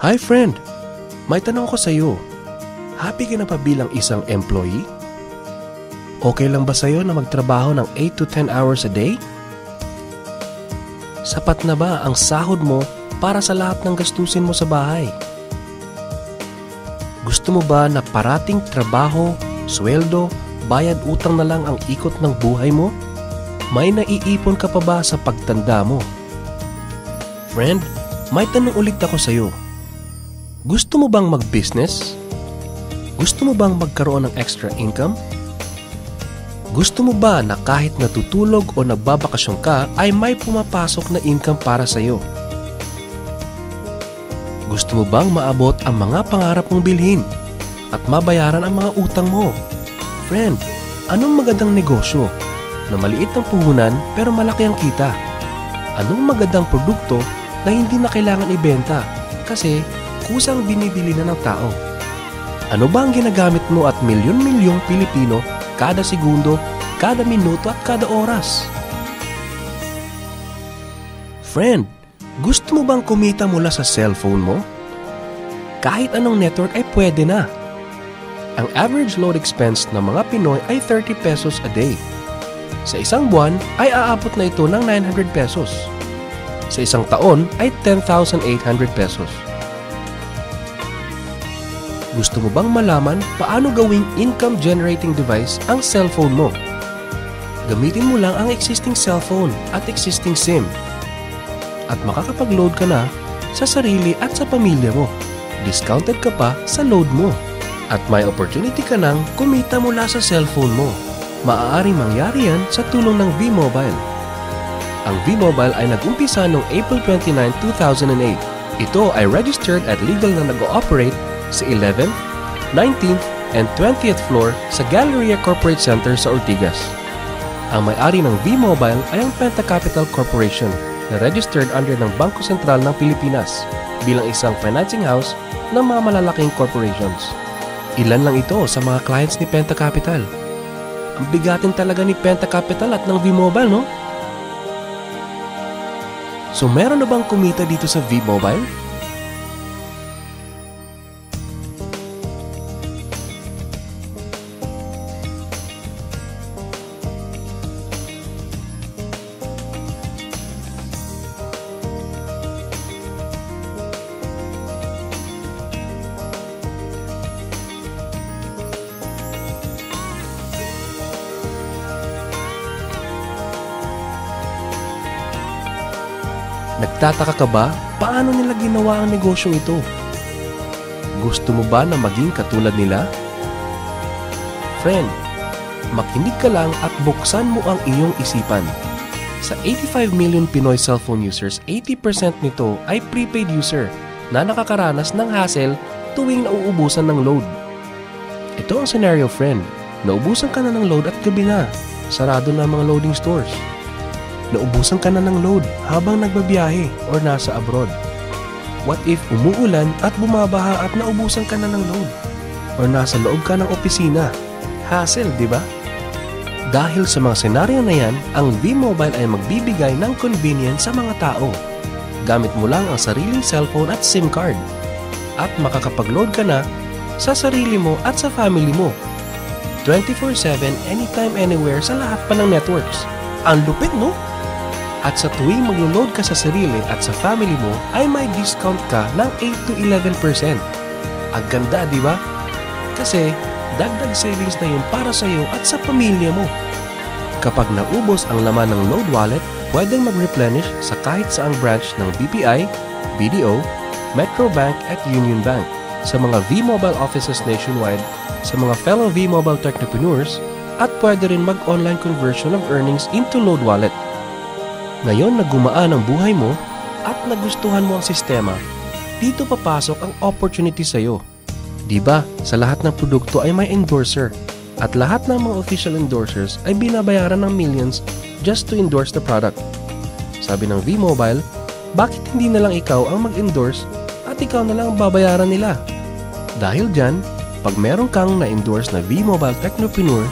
Hi friend! May tanong ko sa'yo. Happy ka na pa bilang isang employee? Okay lang ba sa'yo na magtrabaho ng 8 to 10 hours a day? Sapat na ba ang sahod mo para sa lahat ng gastusin mo sa bahay? Gusto mo ba na parating trabaho, sweldo, bayad utang na lang ang ikot ng buhay mo? May naiipon ka pa ba sa pagtanda mo? Friend, may tanong ulit ako sa'yo. Gusto mo bang mag-business? Gusto mo bang magkaroon ng extra income? Gusto mo ba na kahit natutulog o nagbabakasyon ka ay may pumapasok na income para sa'yo? Gusto mo bang maabot ang mga pangarap mong bilhin at mabayaran ang mga utang mo? Friend, anong magandang negosyo na maliit ang puhunan pero malaki ang kita? Anong magandang produkto na hindi na kailangan ibenta kasi kusang binibili na ng tao? Ano ba ang ginagamit mo at milyon-milyong Pilipino kada segundo, kada minuto at kada oras? Friend, gusto mo bang kumita mula sa cellphone mo? Kahit anong network ay pwede na. Ang average load expense ng mga Pinoy ay 30 pesos a day. Sa isang buwan ay aabot na ito ng 900 pesos. Sa isang taon ay 10,800 pesos. Gusto mo bang malaman paano gawing income-generating device ang cellphone mo? Gamitin mo lang ang existing cellphone at existing SIM. At makakapag-load ka na sa sarili at sa pamilya mo. Discounted ka pa sa load mo. At may opportunity ka nang kumita mula sa cellphone mo. Maaaring mangyari yan sa tulong ng V-Mobile. Ang V-Mobile ay nag-umpisa noong April 29, 2008. Ito ay registered at legal na nag-ooperate sa 11th, 19th, and 20th floor sa Galleria Corporate Center sa Ortigas. Ang may-ari ng V-Mobile ay ang Penta Capital Corporation na registered under ng Bangko Sentral ng Pilipinas bilang isang financing house ng mga malalaking corporations. Ilan lang ito sa mga clients ni Penta Capital. Ang bigatin talaga ni Penta Capital at ng V-Mobile, no? So meron na bang kumita dito sa V-Mobile? Nagtataka ka ba paano nila ginawa ang negosyong ito? Gusto mo ba na maging katulad nila? Friend, makinig ka lang at buksan mo ang iyong isipan. Sa 85 million Pinoy cellphone users, 80% nito ay prepaid user na nakakaranas ng hassle tuwing nauubusan ng load. Ito ang scenario, friend. Naubusan ka na ng load at gabi na. Sarado na ang mga loading stores. Naubusan ka na ng load habang nagbabiyahe or nasa abroad. What if umuulan at bumabaha at naubusan ka na ng load? Or nasa loob ka ng opisina? Hassle, di ba? Dahil sa mga senaryo na yan, ang V-Mobile ay magbibigay ng convenience sa mga tao. Gamit mo lang ang sariling cellphone at SIM card. At makakapag-load ka na sa sarili mo at sa family mo. 24/7, anytime, anywhere sa lahat pa ng networks. Ang lupit, no? At sa tuwing maglo-load ka sa sarili at sa family mo, ay may discount ka ng 8 to 11%. Ang ganda, di ba? Kasi dagdag savings na yun para sa iyo at sa pamilya mo. Kapag naubos ang laman ng load wallet, pwedeng mag-replenish sa kahit saang branch ng BPI, BDO, Metro Bank at Union Bank, sa mga V-Mobile offices nationwide, sa mga fellow V-Mobile technopreneurs, at pwede rin mag-online conversion of earnings into load wallet. Ngayon na gumaan ang buhay mo at nagustuhan mo ang sistema, dito papasok ang opportunity sa iyo. Diba, sa lahat ng produkto ay may endorser at lahat ng mga official endorsers ay binabayaran ng millions just to endorse the product. Sabi ng V-Mobile, bakit hindi na lang ikaw ang mag-endorse at ikaw na lang ang babayaran nila? Dahil dyan, pag meron kang na-endorse na V-Mobile Technopreneur,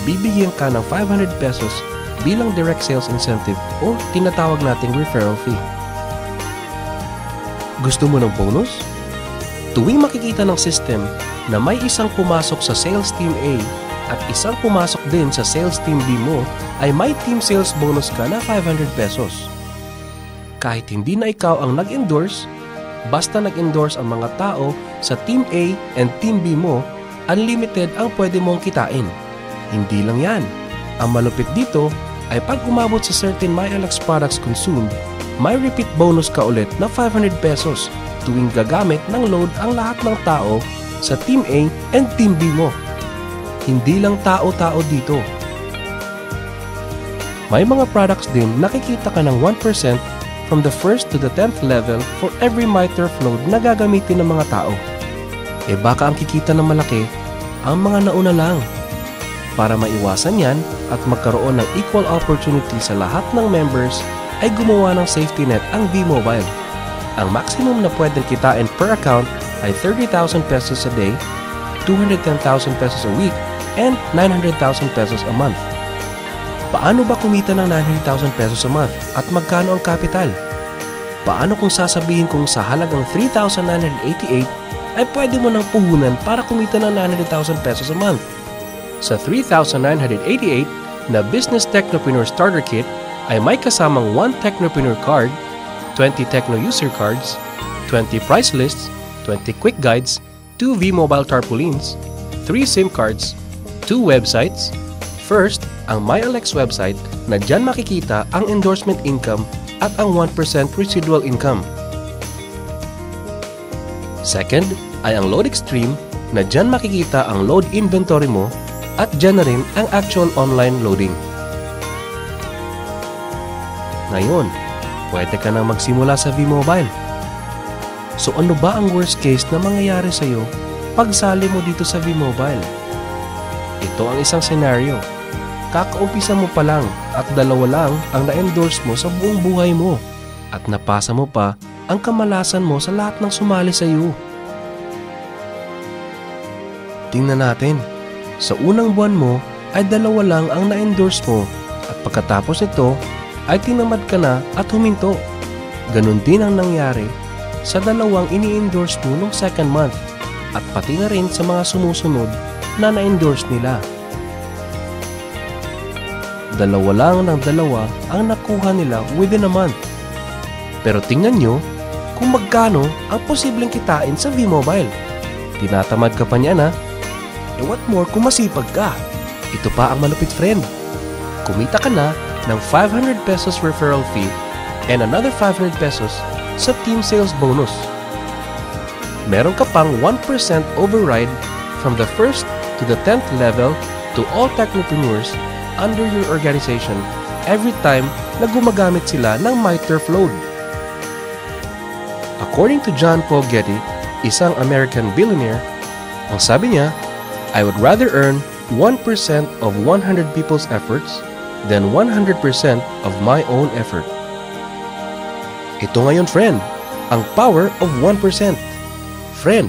bibigyan ka ng 500 pesos bilang direct sales incentive o tinatawag nating referral fee. Gusto mo ng bonus? Tuwing makikita ng system na may isang pumasok sa sales team A at isang pumasok din sa sales team B mo, ay may team sales bonus ka na 500 pesos. Kahit hindi na ikaw ang nag-endorse, basta nag-endorse ang mga tao sa team A and team B mo, unlimited ang pwede mong kitain. Hindi lang yan. Ang malupit dito ay pag umabot sa certain MyLX products consumed, may repeat bonus ka ulit na 500 pesos tuwing gagamit ng load ang lahat ng tao sa team A and team B mo. Hindi lang tao-tao dito. May mga products din nakikita ka ng 1% from the 1st to the 10th level for every MyTurf load na gagamitin ng mga tao. Baka ang kikita ng malaki ang mga nauna lang. Para maiwasan yan at magkaroon ng equal opportunity sa lahat ng members, ay gumawa ng safety net ang V-Mobile. Ang maximum na pwedeng kitain per account ay 30,000 pesos a day, 210,000 pesos a week, and 900,000 pesos a month. Paano ba kumita ng 900,000 pesos a month at magkano ang capital? Paano kung sasabihin kong sa halagang 3,988 ay pwede mo nang puhunan para kumita ng 900,000 pesos a month? Sa 3,988 na Business Technopreneur Starter Kit ay may kasamang 1 Technopreneur Card, 20 Techno User Cards, 20 Price Lists, 20 Quick Guides, 2 V-Mobile Tarpaulins, 3 SIM cards, 2 websites. First, ang MyLX website na dyan makikita ang endorsement income at ang 1% residual income. Second, ay ang Load Extreme na dyan makikita ang load inventory mo at dyan na rin ang actual online loading. Ngayon, pwede ka na magsimula sa V-Mobile. So ano ba ang worst case na mangyayari sa'yo pag sali mo dito sa V-Mobile? Ito ang isang senaryo. Kakaumpisa mo pa lang at 2 lang ang na-endorse mo sa buong buhay mo at napasa mo pa ang kamalasan mo sa lahat ng sumali sa iyo. Tingnan natin. Sa unang buwan mo ay 2 lang ang na-endorse mo at pagkatapos nito ay tinamad ka na at huminto. Ganon din ang nangyari sa 2 ini-endorse mo nung second month at pati na rin sa mga sumusunod na na-endorse nila. 2 lang ng 2 ang nakuha nila within a month. Pero tingnan nyo kung magkano ang posibleng kitain sa V-Mobile. Tinatamad ka pa niya na? What more kung masipag ka? Ito pa ang malupit, friend. Kumita ka na ng 500 pesos referral fee and another 500 pesos sa team sales bonus. Meron ka pang 1% override from the 1st to the 10th level to all technopreneurs under your organization every time na gumagamit sila ng MyTurf load. According to John Paul Getty, isang American billionaire, ang sabi niya, I would rather earn 1% of 100 people's efforts than 100% of my own effort. Ito ngayon, friend, ang power of 1%. Friend,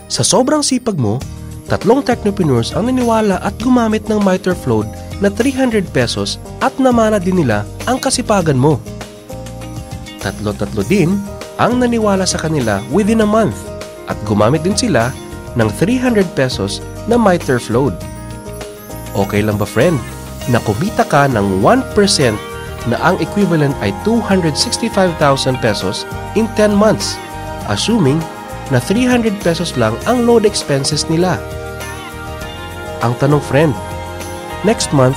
sa sobrang sipag mo, 3 technopreneurs ang naniwala at gumamit ng MyTurf load na 300 pesos at namana din nila ang kasipagan mo. 3 din ang naniwala sa kanila within a month at gumamit din sila ng 300 pesos na MyTurf load. Okay lang ba, friend, na kumita ka ng 1% na ang equivalent ay 265,000 pesos in 10 months, assuming na 300 pesos lang ang load expenses nila? Ang tanong, friend, next month,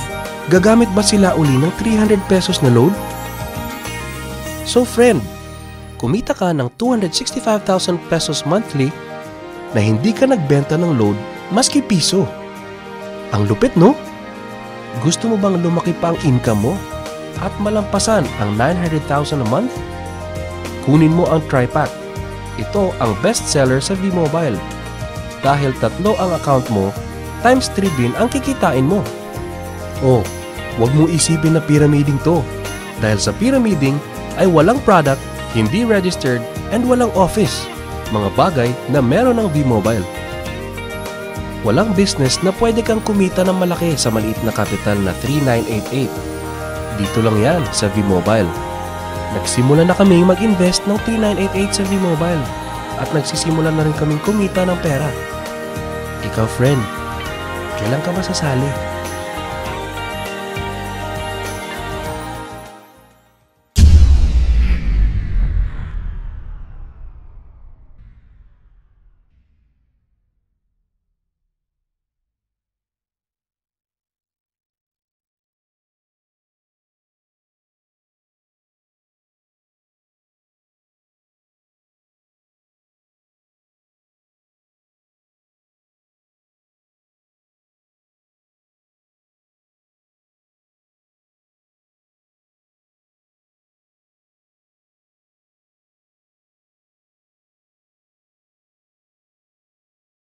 gagamit ba sila uli ng 300 pesos na load? So, friend, kumita ka ng 265,000 pesos monthly na hindi ka nagbenta ng load maski piso. Ang lupit, no? Gusto mo bang lumaki pa ang income mo at malampasan ang 900,000 a month? Kunin mo ang TriPack. Ito ang best seller sa V-Mobile. Dahil 3 ang account mo, times 3 din ang kikitain mo. Oh, huwag mo isipin na pyramiding to. Dahil sa pyramiding ay walang product, hindi registered, and walang office. Mga bagay na meron ng V-Mobile. Walang business na pwede kang kumita ng malaki sa maliit na kapital na 3,988. Dito lang yan sa V-Mobile. Nagsimula na kaming mag-invest ng 3,988 sa V-Mobile. at nagsisimula na rin kaming kumita ng pera. Ikaw, friend, kailan ka masasali?